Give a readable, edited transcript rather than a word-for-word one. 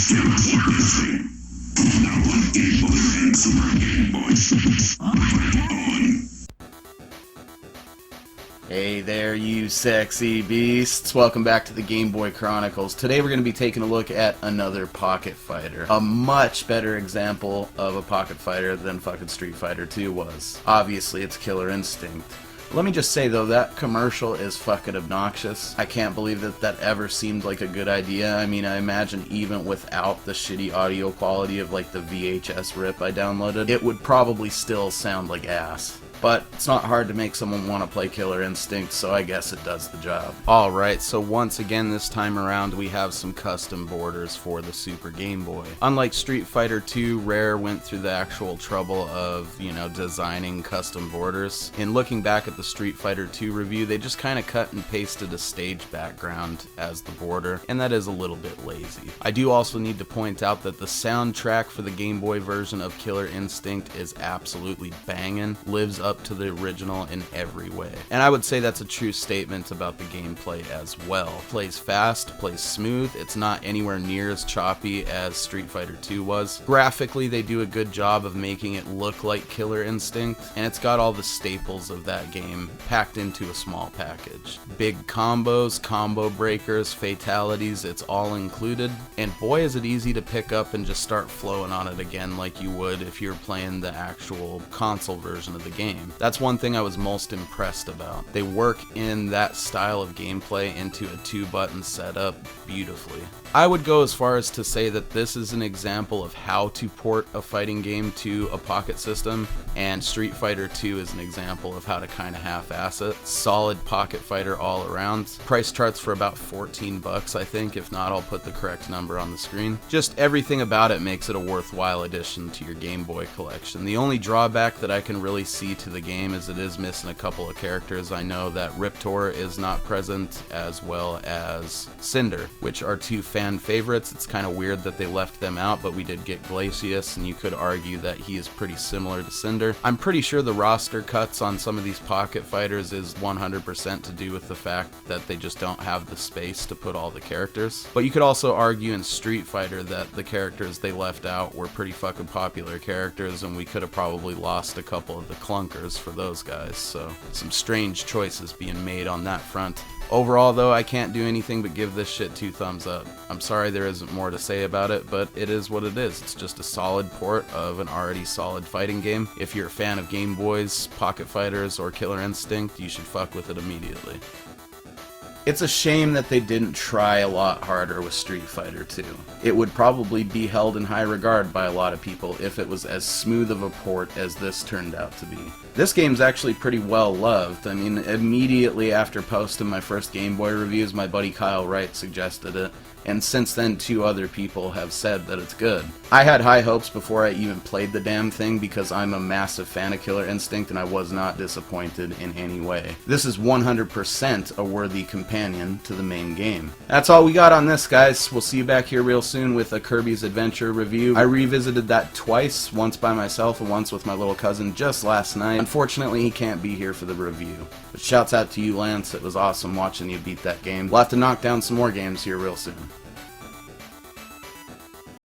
Hey there, you sexy beasts. Welcome back to the Game Boy Chronicles. Today we're going to be taking a look at another Pocket Fighter. A much better example of a Pocket Fighter than fucking Street Fighter 2 was. Obviously, it's Killer Instinct. Let me just say though, that commercial is fucking obnoxious. I can't believe that ever seemed like a good idea. I mean, I imagine even without the shitty audio quality of like the VHS rip I downloaded, it would probably still sound like ass. But it's not hard to make someone want to play Killer Instinct, so I guess it does the job. Alright, so once again this time around we have some custom borders for the Super Game Boy. Unlike Street Fighter 2, Rare went through the actual trouble of, designing custom borders. In looking back at the Street Fighter 2 review, they just kind of cut and pasted a stage background as the border, and that is a little bit lazy. I do also need to point out that the soundtrack for the Game Boy version of Killer Instinct is absolutely banging, lives up to the original in every way. And I would say that's a true statement about the gameplay as well. Plays fast, plays smooth, it's not anywhere near as choppy as Street Fighter 2 was. Graphically, they do a good job of making it look like Killer Instinct, and it's got all the staples of that game packed into a small package. Big combos, combo breakers, fatalities, it's all included, and boy is it easy to pick up and just start flowing on it again like you would if you're playing the actual console version of the game. That's one thing I was most impressed about. They work in that style of gameplay into a 2-button setup beautifully. I would go as far as to say that this is an example of how to port a fighting game to a pocket system, and Street Fighter 2 is an example of how to kind of half-ass it. Solid pocket fighter all around. Price charts for about 14 bucks, I think. If not, I'll put the correct number on the screen. Just everything about it makes it a worthwhile addition to your Game Boy collection. The only drawback that I can really see to the game is it is missing a couple of characters. I know that Riptor is not present, as well as Cinder, which are two fan favorites. It's kind of weird that they left them out, but we did get Glacius, and you could argue that he is pretty similar to Cinder. I'm pretty sure the roster cuts on some of these pocket fighters is 100% to do with the fact that they just don't have the space to put all the characters. But you could also argue in Street Fighter that the characters they left out were pretty fucking popular characters, and we could have probably lost a couple of the clunkers for those guys. So some strange choices being made on that front. Overall though, I can't do anything but give this shit 2 thumbs up. I'm sorry there isn't more to say about it, but it is what it is. It's just a solid port of an already solid fighting game. If you're a fan of Game Boys, Pocket Fighters, or Killer Instinct, you should fuck with it immediately. It's a shame that they didn't try a lot harder with Street Fighter 2. It would probably be held in high regard by a lot of people if it was as smooth of a port as this turned out to be. This game's actually pretty well loved. I mean, immediately after posting my first Game Boy reviews, my buddy Kyle Wright suggested it, and since then 2 other people have said that it's good. I had high hopes before I even played the damn thing because I'm a massive fan of Killer Instinct, and I was not disappointed in any way. This is 100% a worthy companion to the main game. That's all we got on this, guys. We'll see you back here real soon with a Kirby's Adventure review. I revisited that twice, once by myself and once with my little cousin just last night. Unfortunately, he can't be here for the review. But shouts out to you, Lance. It was awesome watching you beat that game. We'll have to knock down some more games here real soon.